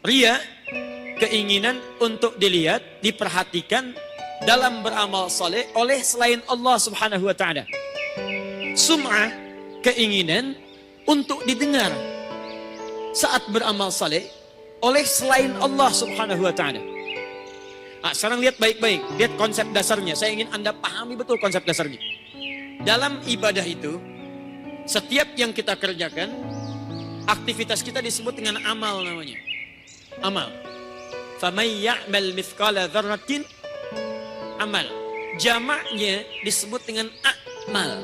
Ria, keinginan untuk dilihat, diperhatikan dalam beramal saleh oleh selain Allah Subhanahu wa taala. Sum'ah, keinginan untuk didengar saat beramal saleh oleh selain Allah Subhanahu wa taala. Nah, sekarang lihat baik-baik, lihat konsep dasarnya. Saya ingin Anda pahami betul konsep dasarnya. Dalam ibadah itu, setiap yang kita kerjakan, aktivitas kita disebut dengan amal namanya. Amal. فَمَنْ يَعْمَلْ مِثْقَالَ ذَرَّةٍ amal. Jamaknya disebut dengan a'mal.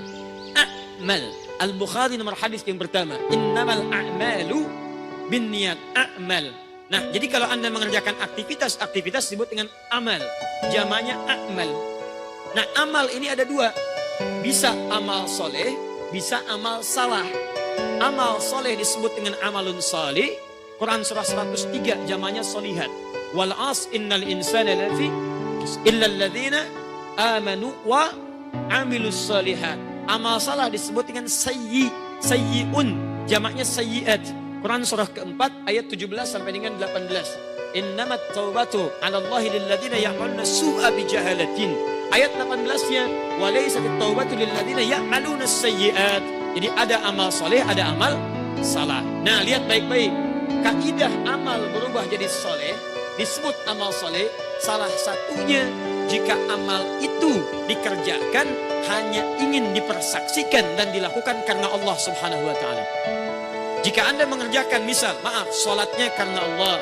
A'mal. Al-Bukhari nomor hadis yang pertama. Innamal a'malu binniyat. A'mal. Nah, jadi kalau Anda mengerjakan aktivitas disebut dengan amal. Jamaknya a'mal. Nah, amal ini ada dua. Bisa amal soleh, bisa amal salah. Amal soleh disebut dengan amalun salih. Quran surah 103 jamaknya solihat. Wal as innal insana lafi illa alladzina amanu wa amilus solihat. Amal salah disebut dengan sayyi'un, jamaknya sayyi'at. Quran surah keempat ayat 17 sampai dengan 18. Innamat taubatu 'ala Allahi lil ladzina ya'maluna su'a bi jahalatin. Ayat 18-nya walaysat taubatu lil ladzina ya'maluna sayyi'at. Jadi ada amal soleh, ada amal salah. Nah, lihat baik-baik. Kaidah amal berubah jadi soleh disebut amal soleh. Salah satunya jika amal itu dikerjakan hanya ingin dipersaksikan dan dilakukan karena Allah Subhanahu wa taala. Jika Anda mengerjakan misal, maaf, sholatnya karena Allah,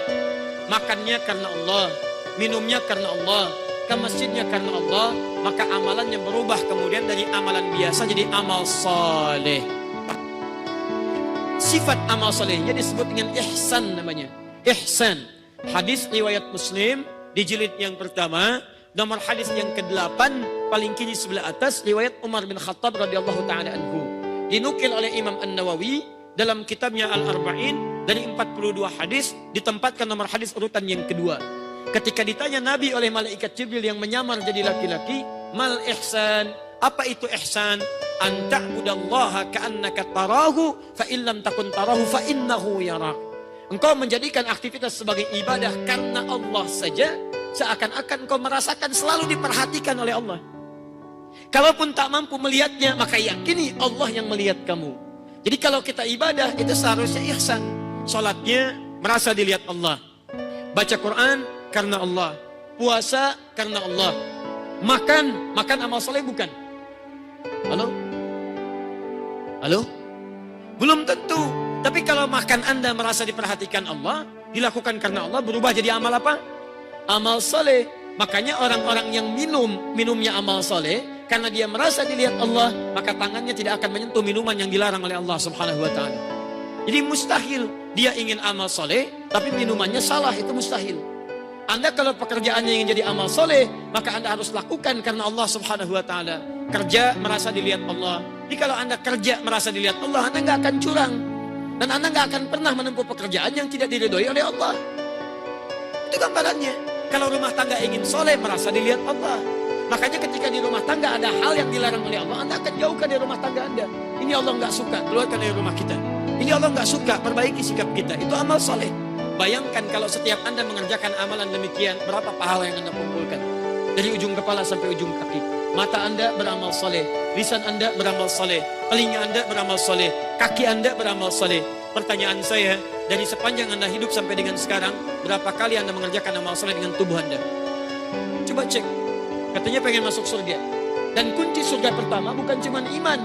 makannya karena Allah, minumnya karena Allah, ke masjidnya karena Allah, maka amalannya berubah kemudian dari amalan biasa jadi amal soleh. Sifat amal solehnya disebut dengan ihsan namanya. Ihsan. Hadis riwayat Muslim di jilid yang pertama, nomor hadis yang ke-8 paling kiri sebelah atas, riwayat Umar bin Khattab radhiyallahu taala anhu. Dinukil oleh Imam An-Nawawi dalam kitabnya Al-Arba'in dari 42 hadis ditempatkan nomor hadis urutan yang kedua. Ketika ditanya Nabi oleh malaikat Jibril yang menyamar jadi laki-laki, mal ihsan, apa itu ihsan? An ta'budallaha ka'annaka tarahu fa illam takun tarahu fa innahu yarak. Engkau menjadikan aktivitas sebagai ibadah karena Allah saja, seakan-akan engkau merasakan selalu diperhatikan oleh Allah. Kalaupun tak mampu melihatnya, maka yakini Allah yang melihat kamu. Jadi kalau kita ibadah itu seharusnya ihsan. Salatnya merasa dilihat Allah. Baca Quran karena Allah. Puasa karena Allah. Makan amal soleh bukan? Halo? Halo? Belum tentu. Tapi kalau makan Anda merasa diperhatikan Allah, dilakukan karena Allah, berubah jadi amal apa? Amal soleh. Makanya orang-orang yang minumnya amal soleh, karena dia merasa dilihat Allah, maka tangannya tidak akan menyentuh minuman yang dilarang oleh Allah Subhanahu wa taala. Jadi mustahil dia ingin amal soleh, tapi minumannya salah, itu mustahil. Anda kalau pekerjaannya ingin jadi amal soleh, maka Anda harus lakukan karena Allah Subhanahu wa taala. Kerja merasa dilihat Allah. Jadi kalau Anda kerja merasa dilihat Allah, Anda nggak akan curang. Dan Anda nggak akan pernah menempuh pekerjaan yang tidak diridhoi oleh Allah. Itu gambarannya. Kalau rumah tangga ingin soleh, merasa dilihat Allah. Makanya ketika di rumah tangga ada hal yang dilarang oleh Allah, Anda akan jauhkan dari rumah tangga Anda. Ini Allah nggak suka, keluarkan dari rumah kita. Ini Allah nggak suka, perbaiki sikap kita. Itu amal soleh. Bayangkan kalau setiap Anda mengerjakan amalan demikian, berapa pahala yang Anda kumpulkan. Dari ujung kepala sampai ujung kaki. Mata Anda beramal soleh, lisan Anda beramal soleh, telinga Anda beramal soleh, kaki Anda beramal soleh. Pertanyaan saya, dari sepanjang Anda hidup sampai dengan sekarang, berapa kali Anda mengerjakan amal soleh dengan tubuh Anda? Coba cek. Katanya pengen masuk surga. Dan kunci surga pertama bukan cuma iman.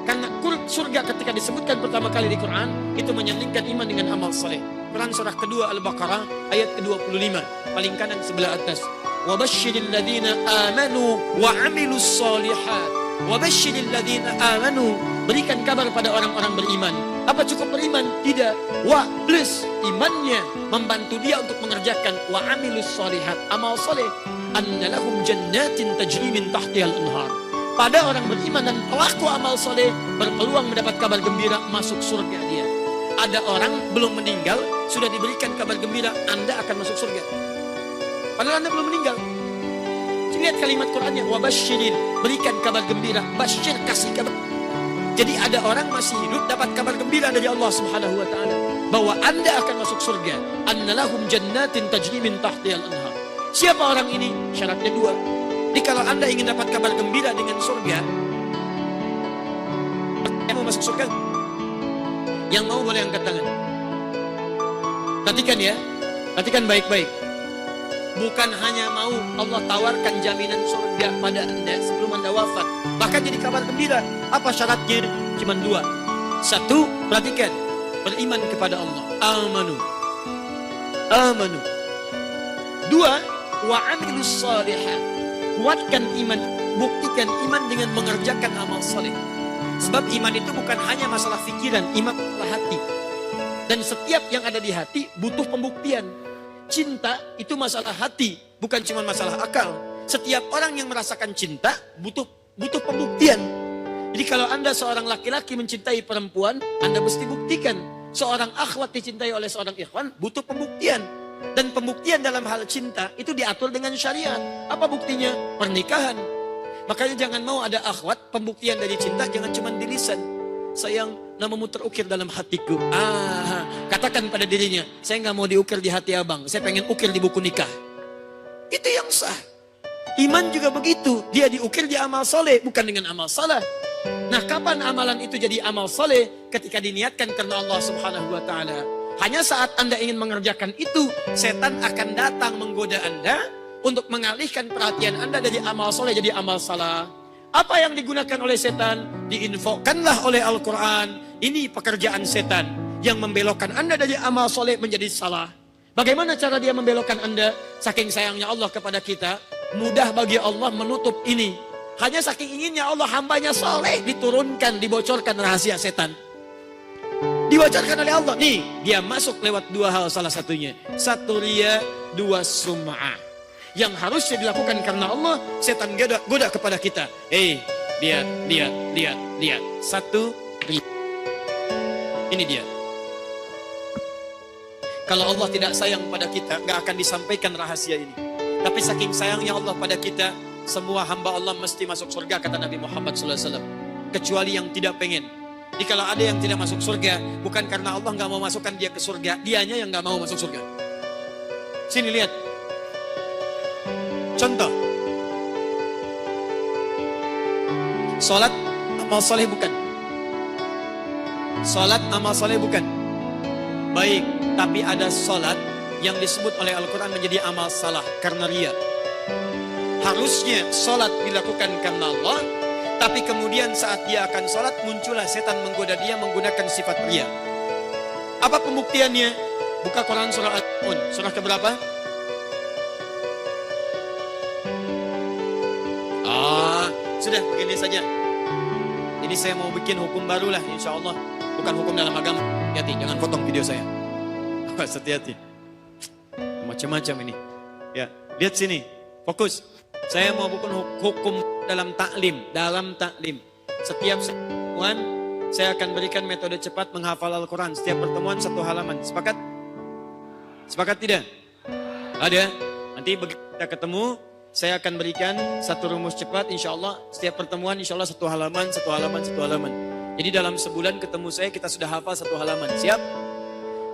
Karena surga ketika disebutkan pertama kali di Quran, itu menyandingkan iman dengan amal soleh. Quran surah kedua Al-Baqarah ayat ke-25, paling kanan sebelah atas. Wabashshiril ladzina amanu wa 'amilus shalihat. Wabashshiril ladzina amanu, berikan kabar pada orang-orang beriman. Apa cukup beriman? Tidak. Wa plus imannya membantu dia untuk mengerjakan wa 'amilus shalihat, amal soleh. Anna lahum jannatin tajri min tahtihal anhar. Pada orang beriman dan pelaku amal soleh berpeluang mendapat kabar gembira masuk surga dia. Ada orang belum meninggal sudah diberikan kabar gembira Anda akan masuk surga. Padahal Anda belum meninggal. Lihat kalimat Qurannya, wabashirin, berikan kabar gembira, basyir, kasih kabar. Jadi ada orang masih hidup dapat kabar gembira dari Allah Subhanahu wa taala. bahwa Anda akan masuk surga. Annalahum jannatin tajri min tahtihal anhar. Siapa orang ini? Syaratnya 2. Jadi kalau Anda ingin dapat kabar gembira dengan surga, yang mau masuk surga, yang mau boleh angkat tangan. Perhatikan ya, perhatikan baik-baik. Bukan hanya mau Allah tawarkan jaminan surga pada Anda sebelum Anda wafat, bahkan jadi kabar gembira. Apa syaratnya? Cuma 2. 1, perhatikan, beriman kepada Allah. Amanu. 2, wa amilus shalihat. Kuatkan iman, buktikan iman dengan mengerjakan amal saleh. Sebab iman itu bukan hanya masalah pikiran, iman adalah hati. Dan setiap yang ada di hati butuh pembuktian. Cinta itu masalah hati, bukan cuma masalah akal. Setiap orang yang merasakan cinta butuh pembuktian. Jadi kalau Anda seorang laki-laki mencintai perempuan, Anda mesti buktikan. Seorang akhwat dicintai oleh seorang ikhwan, butuh pembuktian. Dan pembuktian dalam hal cinta itu diatur dengan syariat. Apa buktinya? Pernikahan. Makanya jangan mau ada akhwat, pembuktian dari cinta jangan cuma di lisan. Sayang, namamu terukir dalam hatiku. Katakan pada dirinya, saya nggak mau diukir di hati abang, saya pengen ukir di buku nikah. Itu yang sah. Iman juga begitu, dia diukir di amal soleh, bukan dengan amal salah. Nah, kapan amalan itu jadi amal soleh? Ketika diniatkan karena Allah Subhanahu wa Ta'ala. Hanya saat Anda ingin mengerjakan itu, setan akan datang menggoda Anda untuk mengalihkan perhatian Anda dari amal soleh jadi amal salah. Apa yang digunakan oleh setan? Diinfokanlah oleh Al-Quran. Ini pekerjaan setan yang membelokkan Anda dari amal soleh menjadi salah. Bagaimana cara dia membelokkan Anda? Saking sayangnya Allah kepada kita, mudah bagi Allah menutup ini. Hanya saking inginnya Allah hambanya soleh, diturunkan, dibocorkan rahasia setan. Dibocorkan oleh Allah. Nih, dia masuk lewat 2 hal salah satunya. 1 riya, 2 sum'ah. Yang harusnya dilakukan karena Allah, setan goda kepada kita. Lihat. 1 riya. Ini dia. Kalau Allah tidak sayang pada kita, gak akan disampaikan rahasia ini. Tapi saking sayangnya Allah pada kita, semua hamba Allah mesti masuk surga, kata Nabi Muhammad SAW. Kecuali yang tidak pengen. Jadi kalau ada yang tidak masuk surga, bukan karena Allah gak mau masukkan dia ke surga, dianya yang gak mau masuk surga. Sini lihat. Contoh. Salat amal soleh bukan. Salat amal soleh bukan. Baik, tapi ada salat yang disebut oleh Al-Quran menjadi amal salah karena riya. Harusnya salat dilakukan karena Allah, tapi kemudian saat dia akan salat muncullah setan menggoda dia menggunakan sifat riya. Apa pembuktiannya? Buka Quran surah Al-Mu'min, surah keberapa? Sudah begini saja. Ini saya mau bikin hukum baru lah, insya Allah. Bukan hukum dalam agama. Hati-hati, jangan potong video saya. Hati-hati. Macam-macam ini. Ya, lihat sini. Fokus. Saya mau bikin hukum dalam taklim. Setiap pertemuan saya akan berikan metode cepat menghafal Al-Quran. Setiap pertemuan 1 halaman. Sepakat? Sepakat tidak? Ada. Nanti begitu kita ketemu, saya akan berikan 1 rumus cepat. Insya Allah setiap pertemuan insya Allah 1 halaman. Jadi dalam sebulan ketemu saya kita sudah hafal 1 halaman. Siap?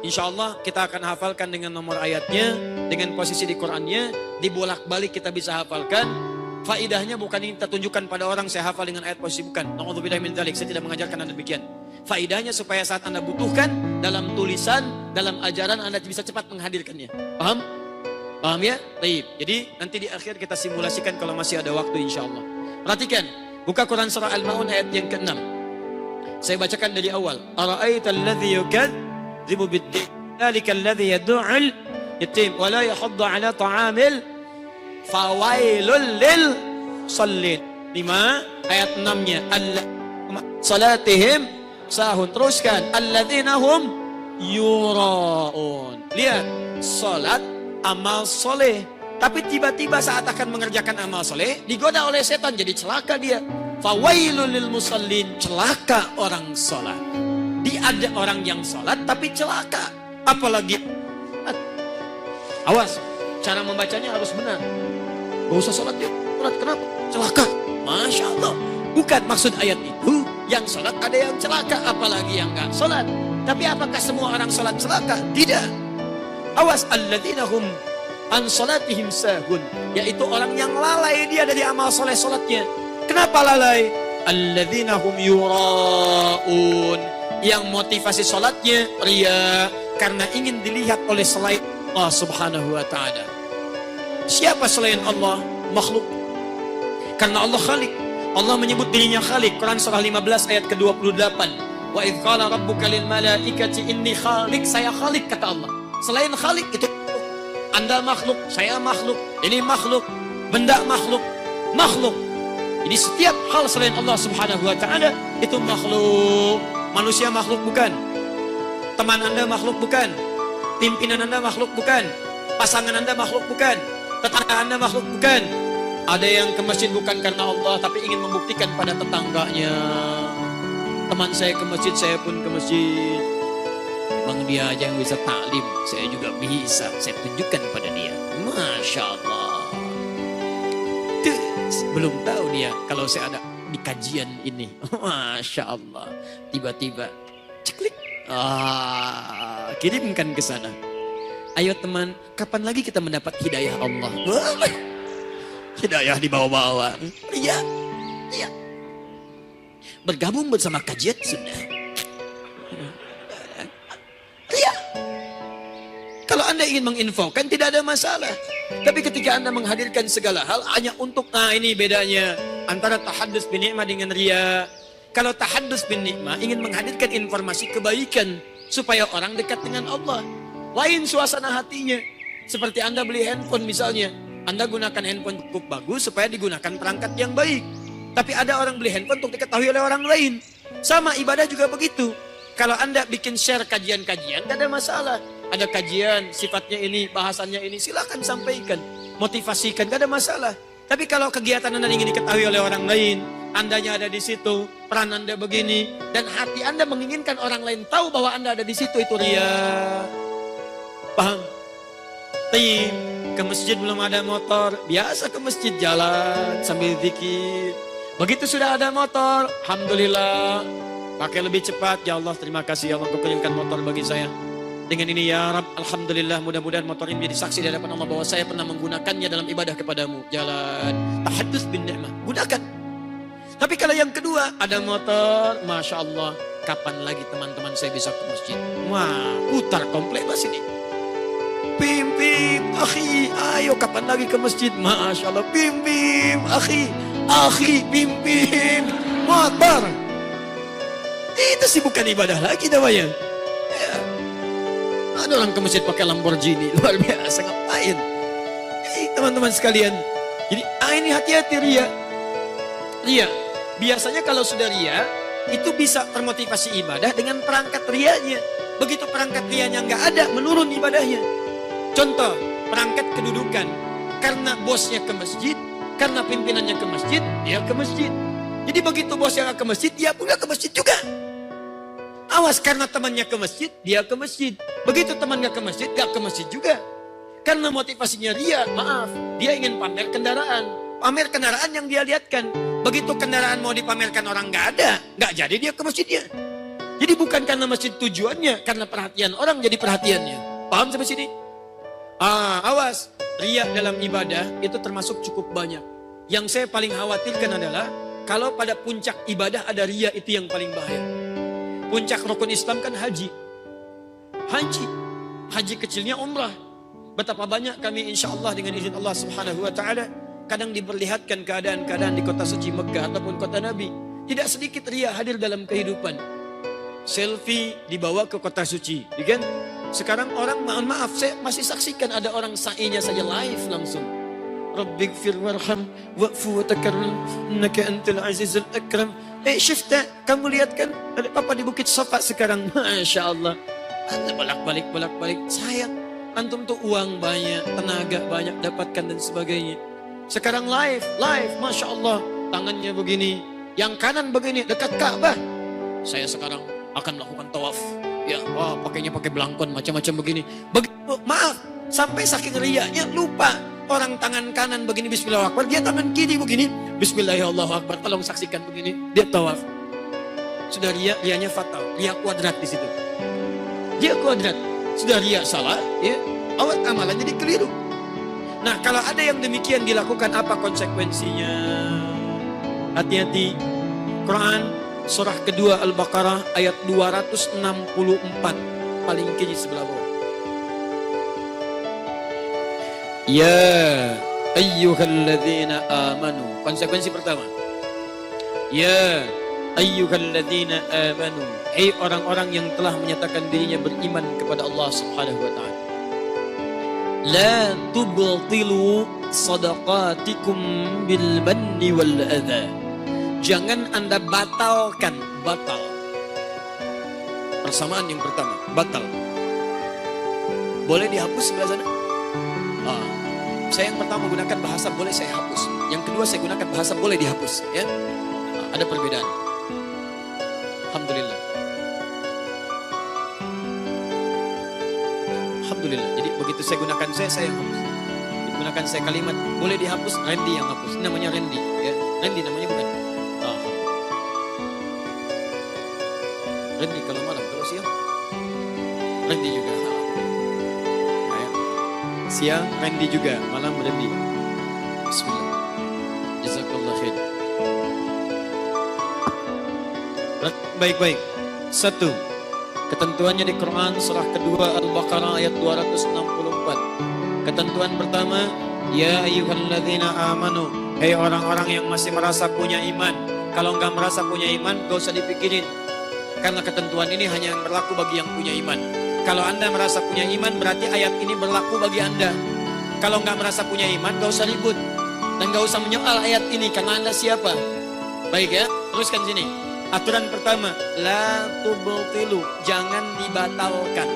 Insya Allah kita akan hafalkan dengan nomor ayatnya, dengan posisi di Qurannya, dibolak-balik kita bisa hafalkan. Faidahnya bukan ini kita tunjukkan pada orang saya hafal dengan ayat posisi, bukan. Na'udzubillah min dzalik, saya tidak mengajarkan Anda demikian. Faidahnya supaya saat Anda butuhkan dalam tulisan, dalam ajaran Anda bisa cepat menghadirkannya. Paham? Paham ya? Baik. Jadi nanti di akhir kita simulasikan kalau masih ada waktu insya Allah. Perhatikan, buka Quran surah Al-Ma'un ayat yang ke-6. Saya bacakan dari awal. Ara'aita alladhi yukadzibu bid-din, dzalika alladhi yad'ul yatim wa la yahuddu 'ala ta'amil fawailul lil shallin. 5 ayat 6-nya. Salatihim sahun. Teruskan. Alladzina hum yura'un. Lihat, salat amal soleh, tapi tiba-tiba saat akan mengerjakan amal soleh digoda oleh setan, jadi celaka dia. Fawailul lil musallin, celaka orang sholat. Ada orang yang sholat tapi celaka, apalagi awas, cara membacanya harus benar. Gak usah sholat ya, sholat kenapa? Celaka, Masya Allah. Bukan maksud ayat itu yang sholat ada yang celaka, apalagi yang gak sholat. Tapi apakah semua orang salat celaka? Tidak. Awas, alladzina hum an salatihim sahun, yaitu orang yang lalai dia dari amal soleh salatnya. Kenapa lalai? Alladzina hum yuraun, yang motivasi salatnya ria, karena ingin dilihat oleh selain Allah Subhanahu wa taala. Siapa selain Allah? Makhluk. Karena Allah Khalik. Allah menyebut dirinya Khalik. Quran surah 15 ayat ke-28. Wa idz qala rabbuka lil malaikati inni khaliq, saya Khalik kata Allah. Selain Khalik itu Anda makhluk, saya makhluk, ini makhluk, benda makhluk, makhluk. Jadi setiap hal selain Allah Subhanahu wa taala itu makhluk. Manusia makhluk bukan? Teman Anda makhluk bukan? Pimpinan Anda makhluk bukan? Pasangan Anda makhluk bukan? Tetangga Anda makhluk bukan? Ada yang ke masjid bukan karena Allah, tapi ingin membuktikan pada tetangganya. Teman saya ke masjid, saya pun ke masjid. Emang dia aja yang bisa taklim, saya juga bisa. Saya tunjukkan pada dia. Masya Allah. Tuh, belum tahu dia kalau saya ada di kajian ini. Masya Allah. Tiba-tiba, ceklik. Kirimkan ke sana. Ayo teman, kapan lagi kita mendapat hidayah Allah? Hidayah dibawa-bawa. Iya, iya. Bergabung bersama kajian sudah. Iya. Kalau Anda ingin menginfokan tidak ada masalah. Tapi ketika Anda menghadirkan segala hal hanya untuk, ini bedanya antara tahaddus bin ni'mah dengan riya. Kalau tahaddus bin ni'mah ingin menghadirkan informasi kebaikan supaya orang dekat dengan Allah. Lain suasana hatinya. Seperti Anda beli handphone misalnya. Anda gunakan handphone cukup bagus supaya digunakan perangkat yang baik. Tapi ada orang beli handphone untuk diketahui oleh orang lain. Sama ibadah juga begitu. Kalau Anda bikin share kajian-kajian, tidak ada masalah. Ada kajian, sifatnya ini, bahasannya ini, silakan sampaikan. Motivasikan, tidak ada masalah. Tapi kalau kegiatan Anda ingin diketahui oleh orang lain, Andanya ada di situ, peran Anda begini, dan hati Anda menginginkan orang lain tahu bahwa Anda ada di situ, itu riya. Paham? Tim, ke masjid belum ada motor, biasa ke masjid jalan sambil zikir. Begitu sudah ada motor, alhamdulillah, pakai lebih cepat. Ya Allah, terima kasih ya Allah, Kau kirimkan motor bagi saya. Dengan ini ya Rabb, alhamdulillah, mudah-mudahan motor ini menjadi saksi di hadapan Allah bahwa saya pernah menggunakannya dalam ibadah kepadamu. Jalan, tahaddus bin ni'mah, gunakan. Tapi kalau yang kedua, ada motor, Masya Allah, kapan lagi teman-teman saya bisa ke masjid? Wah, putar komplek mas ini. Bim, bim, akhi, ayo kapan lagi ke masjid? Masya Allah, bim, bim, akhi, bim, bim, motor. Itu sih bukan ibadah lagi namanya. Ya. Ada orang ke masjid pakai Lamborghini, luar biasa, ngapain? Teman-teman sekalian, jadi ini hati-hati riya. Riya, biasanya kalau sudah riya, itu bisa termotivasi ibadah dengan perangkat riyanya. Begitu perangkat riyanya nggak ada, menurun ibadahnya. Contoh, perangkat kedudukan. Karena bosnya ke masjid, karena pimpinannya ke masjid, dia ke masjid. Jadi begitu bosnya ke masjid, dia pun ke masjid juga. Awas, karena temannya ke masjid, dia ke masjid. Begitu temannya ke masjid, gak ke masjid juga. Karena motivasinya dia, maaf, dia ingin pamer kendaraan. Pamer kendaraan yang dia lihatkan. Begitu kendaraan mau dipamerkan orang gak ada, gak jadi dia ke masjidnya. Jadi bukan karena masjid tujuannya, karena perhatian orang jadi perhatiannya. Paham sampai sini? Awas, riya dalam ibadah itu termasuk cukup banyak. Yang saya paling khawatirkan adalah kalau pada puncak ibadah ada riya, itu yang paling bahaya. Puncak rukun Islam kan haji. Haji kecilnya umrah. Betapa banyak kami insya Allah dengan izin Allah Subhanahu wa ta'ala kadang diperlihatkan keadaan-keadaan di kota suci Mekah ataupun kota Nabi. Tidak sedikit riya hadir dalam kehidupan. Selfie dibawa ke kota suci, kan? Sekarang orang, mohon maaf, saya masih saksikan ada orang sa'inya saja live langsung. Rabbighfir warham wa'fu wa takarram innaka antal azizul akram. Syifta, kamu lihat kan ada papa di Bukit Safa sekarang. Masya Allah. Anda bolak-balik. Sayang, antum tuh uang banyak, tenaga banyak dapatkan dan sebagainya. Sekarang live, Masya Allah. Tangannya begini, yang kanan begini, dekat Ka'bah. Saya sekarang akan melakukan tawaf. Ya, pakainya pakai belangkon macam-macam begini. Begitu, maaf, sampai saking riyanya lupa. Orang tangan kanan begini Bismillahirrahmanirrahim, dia tangan kiri begini Bismillahirrahmanirrahim. Tolong saksikan begini, dia tawaf. Sudah riyanya fatal, riya kuadrat di situ. dia kuadrat. Sudah riya salah, ya, awal amalan jadi keliru. Nah, kalau ada yang demikian dilakukan, apa konsekuensinya? Hati-hati. Quran surah kedua Al-Baqarah ayat 264 paling kiri sebelah bawah. Ya ayyuhalladzina amanu. Konsekuensi pertama. Ya ayyuhalladzina amanu. Hai orang-orang yang telah menyatakan dirinya beriman kepada Allah Subhanahu wa taala. La tubtilu sadaqatikum bil manni wal adha. Jangan Anda batalkan, batal. Persamaan yang pertama, batal. Boleh dihapus sebelah sana? Saya yang pertama menggunakan bahasa boleh saya hapus. Yang kedua saya gunakan bahasa boleh dihapus. Ya, ada perbedaan. Alhamdulillah. Alhamdulillah. Jadi begitu saya gunakan saya yang hapus. Gunakan saya kalimat boleh dihapus, Randy yang hapus. Ini namanya Randy. Ya, Randy namanya bukan. Randy kalau malam, kalau siang Randy juga. Siang Randy juga, malam Randy. Bismillah. Jazakallah khair. Baik-baik. Satu, ketentuannya di Quran surah kedua Al-Baqarah ayat 264. Ketentuan pertama, ya ayyuhalladzina amanu. Hei orang-orang yang masih merasa punya iman. Kalau enggak merasa punya iman, gak usah dipikirin. Karena ketentuan ini hanya berlaku bagi yang punya iman. Kalau Anda merasa punya iman, berarti ayat ini berlaku bagi Anda. Kalau nggak merasa punya iman, nggak usah ribut. Dan nggak usah menyoal ayat ini, karena Anda siapa? Baik ya, teruskan sini. Aturan pertama, la tubtilu, jangan dibatalkan.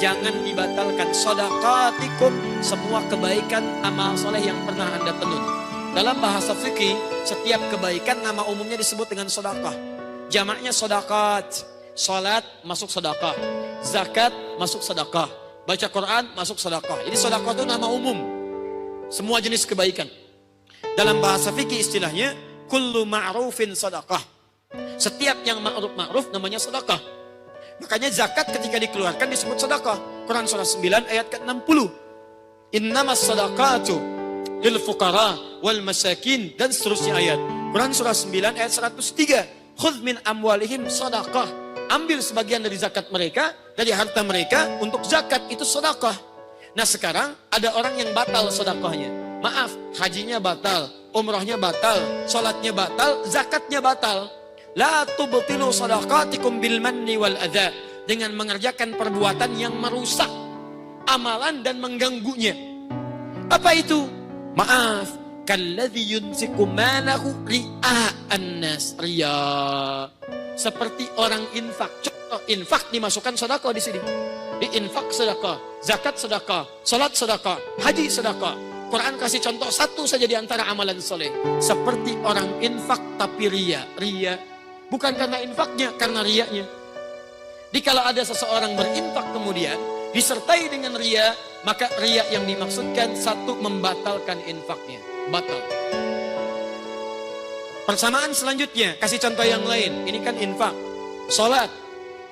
Jangan dibatalkan. Shadaqatikum, semua kebaikan, amal soleh yang pernah Anda tenun. Dalam bahasa fikih, setiap kebaikan nama umumnya disebut dengan sedekah. Jamaknya sedaqat. Salat masuk sedekah, zakat masuk sedekah, baca Quran masuk sedekah. Jadi sedekah itu nama umum, semua jenis kebaikan. Dalam bahasa fikih istilahnya kullu ma'rufin sedekah. Setiap yang ma'ruf namanya sedekah. Makanya zakat ketika dikeluarkan disebut sedekah. Quran surah 9 ayat ke-60. Innamas sadaqatu lil fuqara wal masakin, dan seterusnya ayat. Quran surah 9 ayat 103. Khudz min amwalihim sadaqah. Ambil sebagian dari zakat mereka, dari harta mereka untuk zakat, itu sedekah. Nah sekarang ada orang yang batal sedekahnya. Maaf, hajinya batal, umrahnya batal, sholatnya batal, zakatnya batal. La tubtilu sadaqatikum bil manni wal adha. Dengan mengerjakan perbuatan yang merusak amalan dan mengganggunya. Apa itu? Maaf, kalladzi yunsiku malahu ria'an nas. Riya. Seperti orang infak. Contoh, infak dimasukkan sedekah di sini. Di infak sedekah, zakat sedekah, salat sedekah, haji sedekah. Quran kasih contoh satu saja di antara amalan soleh. Seperti orang infak tapi riya. Riya bukan karena infaknya, karena riyanya. Jadi kalau ada seseorang berinfak kemudian disertai dengan riya, maka riya yang dimaksudkan satu, membatalkan infaknya. Batal. Persamaan selanjutnya, kasih contoh yang lain. Ini kan infak. Salat.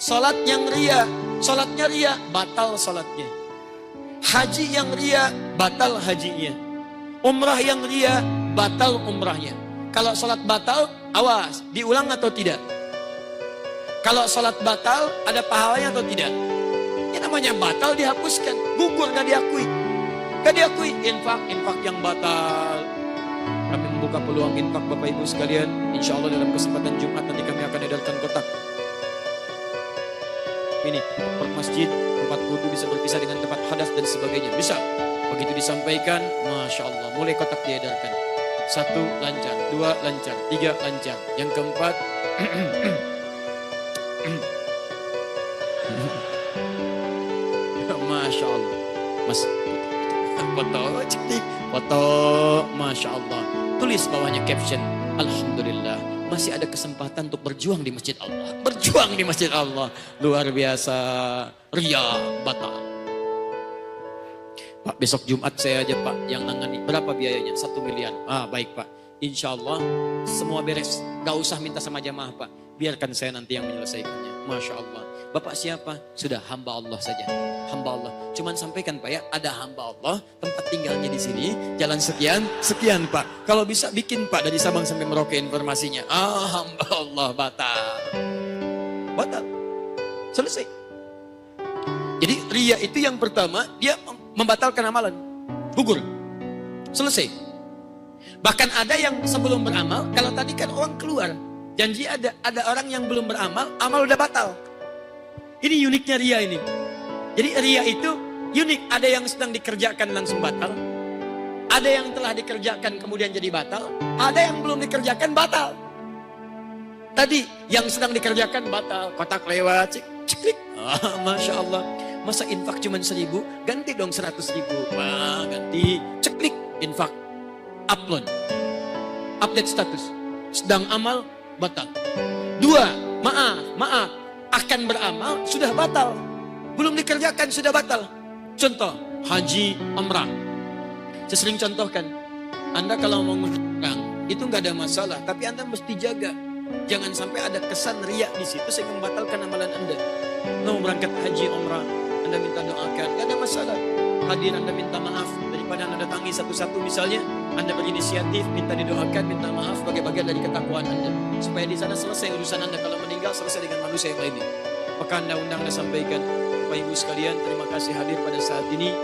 Salat yang riya. Salatnya riya, batal salatnya. Haji yang riya, batal hajinya. Umrah yang riya, batal umrahnya. Kalau salat batal, awas, diulang atau tidak? Kalau salat batal, ada pahalanya atau tidak? Ini namanya batal, dihapuskan. Gugur, gak diakui. Gak diakui. Infak yang batal. Kami membuka peluang infak Bapak Ibu sekalian. Insya Allah dalam kesempatan Jumat nanti kami akan edarkan kotak. Ini tempat masjid, tempat wudhu bisa berpisah dengan tempat hadas dan sebagainya. Bisa. Begitu disampaikan, Masya Allah, mulai kotak diedarkan. 1 lancar, 2 lancar, 3 lancar. Yang keempat, Masya Allah. Mas, foto, foto, Masya Allah. Tulis bawahnya caption, Alhamdulillah masih ada kesempatan untuk berjuang di masjid Allah. Berjuang di masjid Allah. Luar biasa. Riya batal. Pak, besok Jumat saya aja Pak yang nangani. Berapa biayanya? 1 miliar. Baik Pak. Insya Allah semua beres. Gak usah minta sama jamaah Pak. Biarkan saya nanti yang menyelesaikannya. Masya Allah. Bapak siapa? Sudah, hamba Allah saja. Hamba Allah. Cuman sampaikan Pak ya, ada hamba Allah, tempat tinggalnya di sini, jalan sekian, sekian Pak. Kalau bisa bikin Pak dari Sabang sampai Merauke informasinya. Hamba Allah, batal. Batal. Selesai. Jadi ria itu yang pertama, dia membatalkan amalan. Gugur. Selesai. Bahkan ada yang sebelum beramal, kalau tadi kan orang keluar. Janji ada orang yang belum beramal, amal udah batal. Ini uniknya ria ini. Jadi ria itu unik. Ada yang sedang dikerjakan langsung batal. Ada yang telah dikerjakan kemudian jadi batal. Ada yang belum dikerjakan batal. Tadi yang sedang dikerjakan batal. Kotak lewat, cik. Masya Allah. Masa infak cuma 1.000? Ganti dong 100.000. Wah, ganti. Ceklik infak. Upload. Update status. Sedang amal, batal. 2, maaf. Akan beramal, sudah batal. Belum dikerjakan, sudah batal. Contoh, haji, umrah. Saya sering contohkan. Anda kalau mau ngurang, itu nggak ada masalah. Tapi Anda mesti jaga. Jangan sampai ada kesan riak di situ sehingga membatalkan amalan Anda. Mau berangkat haji, umrah, Anda minta doakan. Nggak ada masalah. Hadir Anda minta maaf. Daripada Anda datangi satu-satu misalnya, Anda berinisiatif, minta didoakan, minta maaf sebagai bagian dari ketakwaan Anda. Supaya di sana selesai urusan Anda. Kalau meninggal selesai dengan manusia yang lainnya. Maka Anda undang, Anda sampaikan. Bapak Ibu sekalian, terima kasih hadir pada saat ini.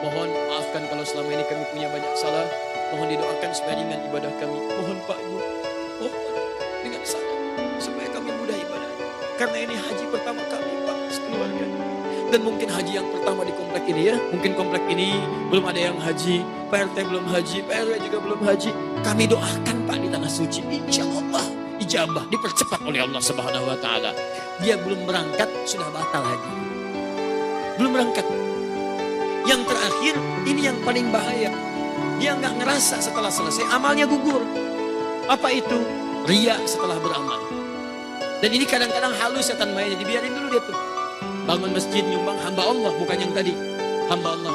Mohon maafkan kalau selama ini kami punya banyak salah. Mohon didoakan supaya ringan ibadah kami. Mohon Pak Ibu, mohon dengan salah supaya kami mudah ibadah. Karena ini haji pertama kami Pak, sekeluarga. Dan mungkin haji yang pertama di komplek ini ya. Mungkin komplek ini belum ada yang haji. Pak RT belum haji, Pak RW juga belum haji. Kami doakan Pak di tanah suci. Insya Allah ijabah, dipercepat oleh Allah Subhanahu Wa Taala. Dia belum berangkat sudah batal haji. Belum berangkat. Yang terakhir ini yang paling bahaya. Dia nggak ngerasa setelah selesai amalnya gugur. Apa itu? Ria setelah beramal. Dan ini kadang-kadang halus setan mainnya. Dibiarin dulu dia tuh. Bangun masjid nyumbang hamba Allah, bukan yang tadi. Hamba Allah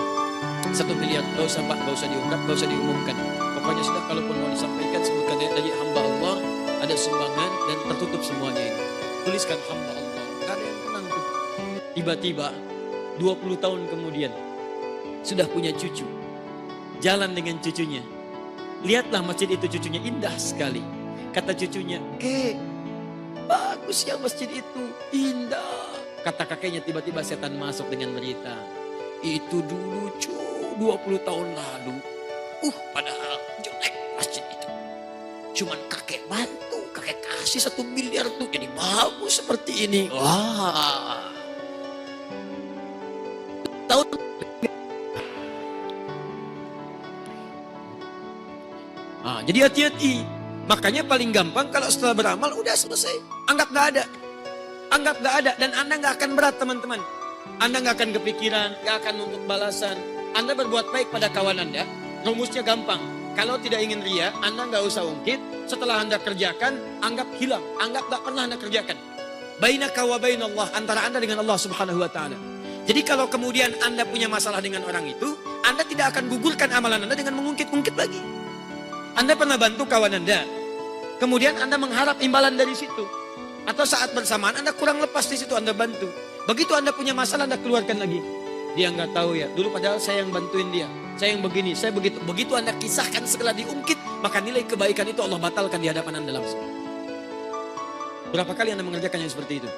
1 miliar, gak usah Pak, gak usah diungkap, gak usah diumumkan. Pokoknya sudah kalaupun mau disampaikan sebutkan dari hamba Allah, ada sumbangan dan tertutup semuanya ini. Tuliskan hamba Allah. Gak ada yang tenang tuh. Tiba-tiba 20 tahun kemudian sudah punya cucu. Jalan dengan cucunya. Lihatlah masjid itu cucunya indah sekali. Kata cucunya, bagus ya masjid itu, indah. Kata kakeknya tiba-tiba setan masuk dengan berita. Itu dulu 20 tahun lalu. Padahal jelek masjid itu. Cuman kakek bantu, kakek kasih 1 miliar tuh. Jadi bagus seperti ini. Wah. Tahun. Jadi hati-hati. Makanya paling gampang kalau setelah beramal udah selesai. Anggap gak ada. Anggap gak ada dan Anda gak akan berat teman-teman. Anda gak akan kepikiran, gak akan untuk balasan. Anda berbuat baik pada kawan Anda, rumusnya gampang. Kalau tidak ingin ria, Anda gak usah ungkit. Setelah Anda kerjakan, anggap hilang. Anggap gak pernah Anda kerjakan. Bainaka wa bainallah, antara Anda dengan Allah Subhanahu Wa Taala. Jadi kalau kemudian Anda punya masalah dengan orang itu, Anda tidak akan gugurkan amalan Anda dengan mengungkit-ungkit lagi. Anda pernah bantu kawan Anda. Kemudian Anda mengharap imbalan dari situ. Atau saat bersamaan Anda kurang lepas di situ Anda bantu. Begitu Anda punya masalah Anda keluarkan lagi. Dia nggak tahu ya. Dulu padahal saya yang bantuin dia. Saya yang begini, saya begitu. Begitu Anda kisahkan setelah diungkit, maka nilai kebaikan itu Allah batalkan di hadapan Anda langsung. Berapa kali Anda mengerjakan yang seperti itu?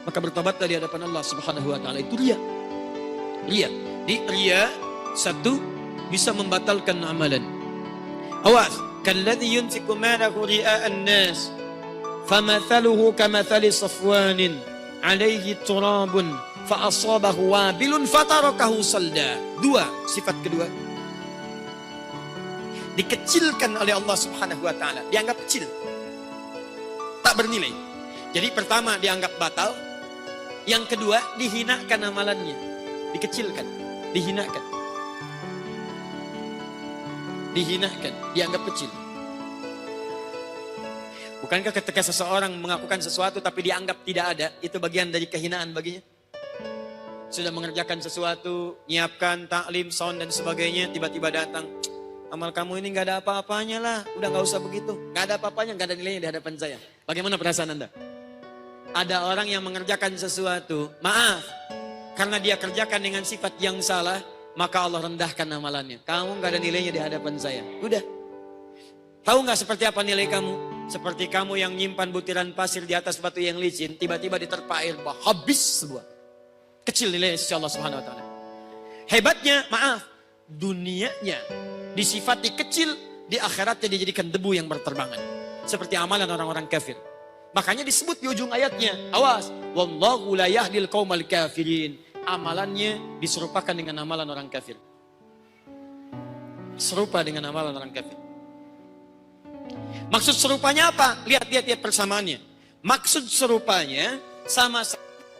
Maka bertobatlah di hadapan Allah Subhanahu Wa Taala. Itu ria. Ria. Di ria satu bisa membatalkan amalan. Awas. Kalladhi yunfiqu malahu ria'an nas. فَمَثَلُهُ كَمَثَلِ صَفْوَانٍ عَلَيْهِ تُرَابٌ فَأَصَابَهُ وَابِلٌ فَتَرَكَهُ صَلْدًا. 2, sifat kedua. Dikecilkan oleh Allah Subhanahu Wa Taala, dianggap kecil, tak bernilai. Jadi pertama dianggap batal, yang kedua dihinakan amalannya, dikecilkan, dihinakan, dianggap kecil. Bukankah ketika seseorang mengakukan sesuatu tapi dianggap tidak ada, itu bagian dari kehinaan baginya? Sudah mengerjakan sesuatu, nyiapkan taklim, sound dan sebagainya, tiba-tiba datang, amal kamu ini gak ada apa-apanya lah, udah gak usah begitu, gak ada apa-apanya, gak ada nilainya di hadapan saya. Bagaimana perasaan Anda? ada orang yang mengerjakan sesuatu, maaf, karena dia kerjakan dengan sifat yang salah, maka Allah rendahkan amalannya. Kamu gak ada nilainya di hadapan saya. Udah. Tahu gak seperti apa nilai kamu? Seperti kamu yang nyimpan butiran pasir di atas batu yang licin, tiba-tiba diterpa air, habis semua. Kecil nilainya sisi Allah Subhanahu wa taala. Hebatnya, maaf, dunianya disifati kecil, di akhiratnya dijadikan debu yang berterbangan. Seperti amalan orang-orang kafir. Makanya disebut di ujung ayatnya, awas, wallahu la yahdil qaumal kafirin. Amalannya diserupakan dengan amalan orang kafir. Serupa dengan amalan orang kafir. Maksud serupanya apa? Lihat persamaannya. Maksud serupanya sama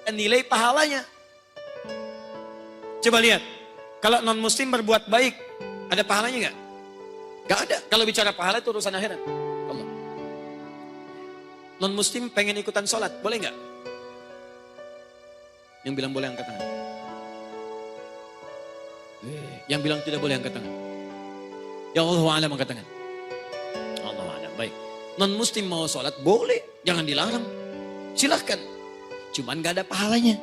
nilai pahalanya. Coba lihat, kalau non muslim berbuat baik, ada pahalanya gak? Gak ada. Kalau bicara pahala itu urusan akhirat. Allah. Non muslim pengen ikutan sholat, boleh gak? Yang bilang boleh angkat tangan. Yang bilang tidak boleh angkat tangan. Ya Allah alam angkat tangan. Allah alam, baik. Non muslim mau sholat, boleh. Jangan dilarang. Silahkan. Cuman gak ada pahalanya.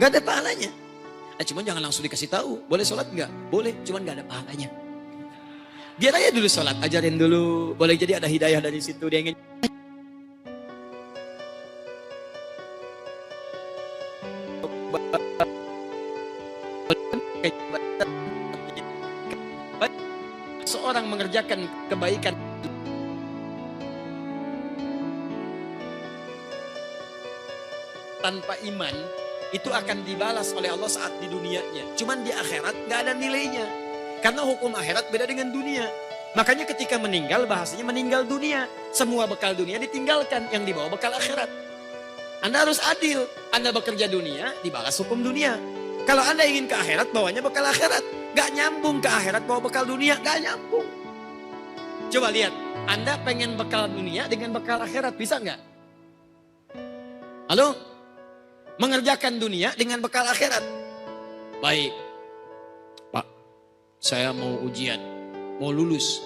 Gak ada pahalanya. Cuman jangan langsung dikasih tahu. Boleh sholat enggak? Boleh, cuman enggak ada pahalanya. Biar aja dulu sholat, ajarin dulu. Boleh jadi ada hidayah dari situ. Dia ingin seorang mengerjakan kebaikan tanpa iman, itu akan dibalas oleh Allah saat di dunianya. Cuman di akhirat gak ada nilainya. Karena hukum akhirat beda dengan dunia. Makanya ketika meninggal, bahasanya meninggal dunia. Semua bekal dunia ditinggalkan, yang dibawa bekal akhirat. Anda harus adil. Anda bekerja dunia, dibalas hukum dunia. Kalau Anda ingin ke akhirat, bawanya bekal akhirat. Gak nyambung ke akhirat, bawa bekal dunia, gak nyambung. Coba lihat, Anda pengen bekal dunia dengan bekal akhirat, bisa gak? Halo? Mengerjakan dunia dengan bekal akhirat. Baik, Pak, saya mau ujian, mau lulus.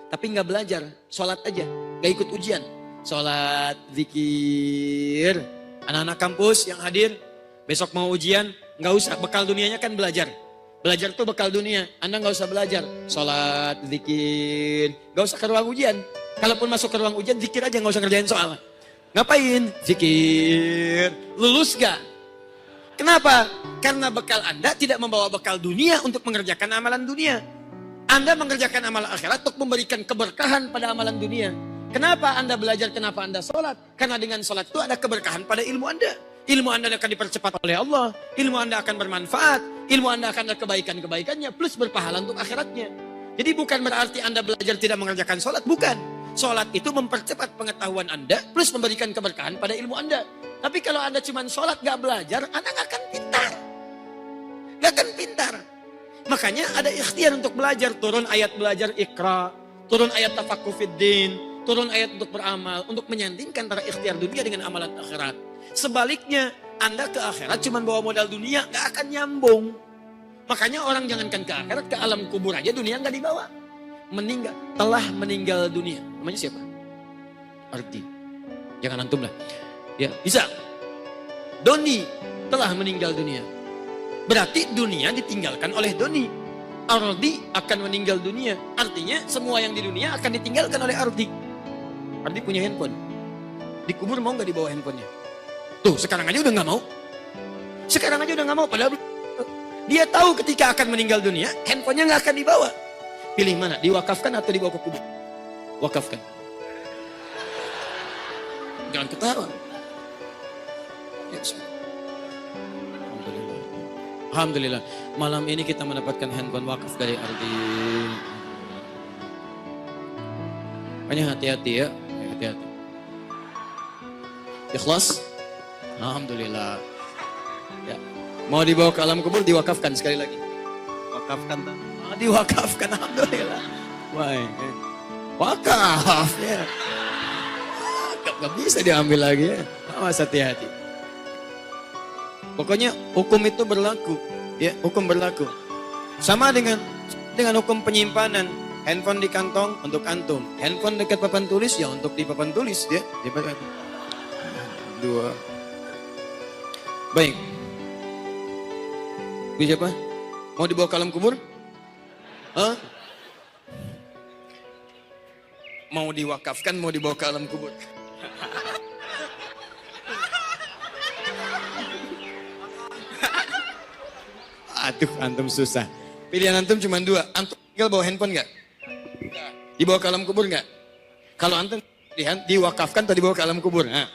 Tapi gak belajar, sholat aja, gak ikut ujian. Sholat, zikir. Anak-anak kampus yang hadir, besok mau ujian, gak usah, bekal dunianya kan belajar. Belajar tuh bekal dunia, Anda gak usah belajar. Sholat, zikir, gak usah ke ruang ujian. Kalaupun masuk ke ruang ujian, zikir aja, gak usah ngerjain soal. Ngapain? Zikir. Lulus gak? Kenapa? Karena bekal Anda tidak membawa bekal dunia untuk mengerjakan amalan dunia. Anda mengerjakan amalan akhirat untuk memberikan keberkahan pada amalan dunia. Kenapa Anda belajar? Kenapa Anda sholat? Karena dengan sholat itu ada keberkahan pada ilmu Anda. Ilmu Anda akan dipercepat oleh Allah. Ilmu Anda akan bermanfaat. Ilmu Anda akan ada kebaikan-kebaikannya. Plus berpahala untuk akhiratnya. Jadi bukan berarti Anda belajar tidak mengerjakan sholat. Bukan. Sholat itu mempercepat pengetahuan Anda plus memberikan keberkahan pada ilmu Anda. Tapi kalau Anda cuma sholat gak belajar, Anda gak akan pintar. Gak akan pintar. Makanya ada ikhtiar untuk belajar. Turun ayat belajar Iqra. Turun ayat tafaqquh fiddin. Turun ayat untuk beramal. Untuk menyandingkan antara ikhtiar dunia dengan amalan akhirat. Sebaliknya, Anda ke akhirat cuma bawa modal dunia gak akan nyambung. Makanya orang jangankan ke akhirat, ke alam kubur aja dunia gak dibawa. Telah meninggal dunia. Namanya siapa? Ardi. Jangan antum lah. Ya, bisa. Doni telah meninggal dunia. Berarti dunia ditinggalkan oleh Doni. Ardi akan meninggal dunia. Artinya semua yang di dunia akan ditinggalkan oleh Ardi. Ardi punya handphone. Dikubur mau gak dibawa handphonenya? Tuh sekarang aja udah gak mau. Sekarang aja udah gak mau. Padahal dia tahu ketika akan meninggal dunia, handphonenya gak akan dibawa. Pilih mana? Diwakafkan atau dibawa ke kubur? Wakafkan. Jangan ketawa. Ya, Alhamdulillah. Alhamdulillah. Malam ini kita mendapatkan handphone wakaf dari Ardi. Makanya hati-hati ya. Hati-hati. Ikhlas? Alhamdulillah. Ya. Mau dibawa ke alam kubur, diwakafkan sekali lagi. Wakafkan tak? Diwakafkan, alhamdulillah. Baik. Wakaf ya. Gak bisa diambil lagi ya. Awas hati-hati. Pokoknya hukum itu berlaku. Ya, hukum berlaku. Sama dengan hukum penyimpanan. Handphone di kantong untuk antum. Handphone dekat papan tulis ya untuk di papan tulis ya. Di papan. 2. Baik. Bu siapa? Mau dibawa ke alam kubur? Hah? Mau diwakafkan, mau dibawa ke alam kubur? Aduh, antum susah. Pilihan antum cuma 2. Antum tinggal bawa handphone nggak? Dibawa ke alam kubur nggak? Kalau antum pilihan diwakafkan atau dibawa ke alam kubur? Nah.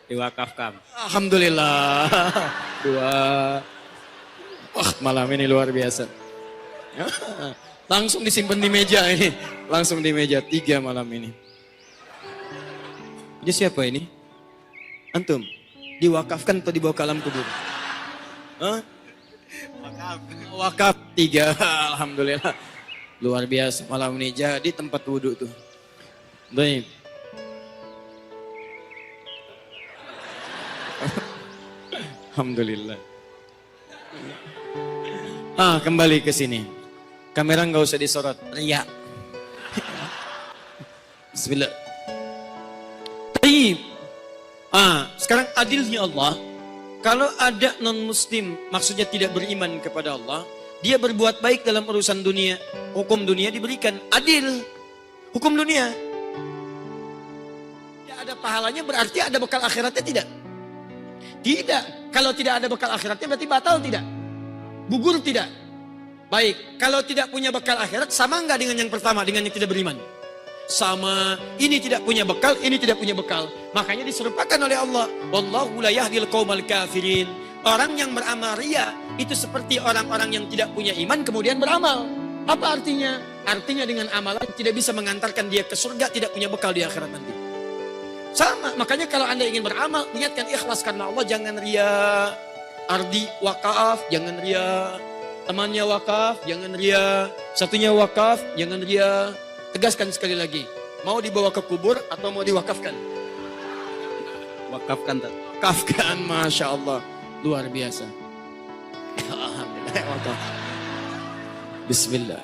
Diwakafkan. Alhamdulillah. 2. Wah, malam ini luar biasa. Langsung disimpan di meja ini. Langsung di meja 3 malam ini. Ini siapa ini? Antum, diwakafkan atau dibawa ke alam kubur? Hah? Wakaf 3. Alhamdulillah. Luar biasa malam ini jadi tempat wudhu tuh. Baik. Alhamdulillah. Kembali ke sini. Kamera nggak usah disorot. Ria. Bismillah. Baik. Sekarang adilnya Allah. Kalau ada non-muslim, maksudnya tidak beriman kepada Allah, dia berbuat baik dalam urusan dunia, hukum dunia diberikan. Adil. Hukum dunia. Tidak ada pahalanya berarti ada bekal akhiratnya tidak? Tidak. Kalau tidak ada bekal akhiratnya berarti batal tidak? Gugur tidak? Baik. Kalau tidak punya bekal akhirat sama enggak dengan yang pertama, dengan yang tidak beriman? Sama. Ini tidak punya bekal, ini tidak punya bekal. Makanya diserupakan oleh Allah. Wallahu la yahdil qaumal kafirin. Orang yang beramal riya itu seperti orang-orang yang tidak punya iman kemudian beramal. Apa artinya? Artinya dengan amalan tidak bisa mengantarkan dia ke surga, tidak punya bekal di akhirat nanti. Sama. Makanya kalau Anda ingin beramal, niatkan ikhlas karena Allah, jangan riya. Ardi wakaf, jangan riya. Temannya wakaf, jangan riya. Satunya wakaf, jangan riya. Tegaskan sekali lagi. Mau dibawa ke kubur atau mau diwakafkan? Wakafkan. Wakafkan, Masya Allah. Luar biasa. Alhamdulillah. Bismillah.